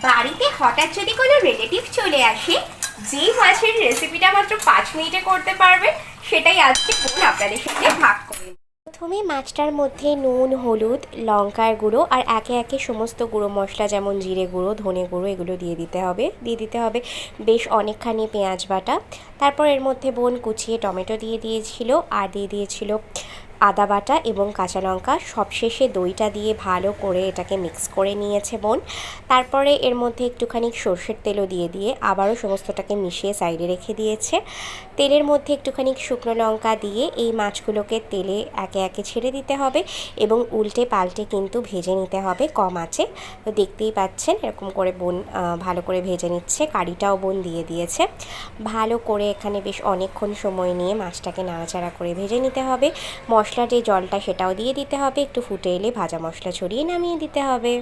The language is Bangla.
বাড়িতে হঠাৎ যদি কোনো রিলেটিভ চলে আসে, যেই মাছের রেসিপিটা মাত্র 5 মিনিটে করতে পারবেন, সেটাই আজকে বোন আপনাদের সাথে ভাগ করে। প্রথমে মাছটার মধ্যে নুন, হলুদ, লঙ্কার গুঁড়ো আর একে একে সমস্ত গুঁড়ো মশলা যেমন জিরে গুঁড়ো, ধনে গুঁড়ো এগুলো দিয়ে দিতে হবে বেশ অনেকখানি পেঁয়াজ বাটা। তারপর এর মধ্যে বোন কুচিয়ে টমেটো দিয়ে দিয়েছিল আর দিয়ে দিয়েছিল আদা বাটা এবং কাঁচা লঙ্কা। সবশেষে দইটা দিয়ে ভালো করে এটাকে মিক্স করে নিয়েছে বোন। তারপরে এর মধ্যে একটুখানি সর্ষের তেলও দিয়ে আবারও সমস্তটাকে মিশিয়ে সাইডে রেখে দিয়েছে। তেলের মধ্যে একটুখানি শুকনো লঙ্কা দিয়ে এই মাছগুলোকে তেলে একে একে ছেড়ে দিতে হবে এবং উল্টে পাল্টে কিন্তু ভেজে নিতে হবে কম আঁচে। তো দেখতেই পাচ্ছেন এরকম করে বোন ভালো করে ভেজে নিচ্ছে। কারিটাও বোন দিয়ে দিয়েছে। ভালো করে এখানে বেশ অনেকক্ষণ সময় নিয়ে মাছটাকে নাড়াচাড়া করে ভেজে নিতে হবে। মশলার যে জলটা সেটাও দিয়ে দিতে হবে। একটু ফুটে এলে ভাজা মশলা ছড়িয়ে নামিয়ে দিতে হবে।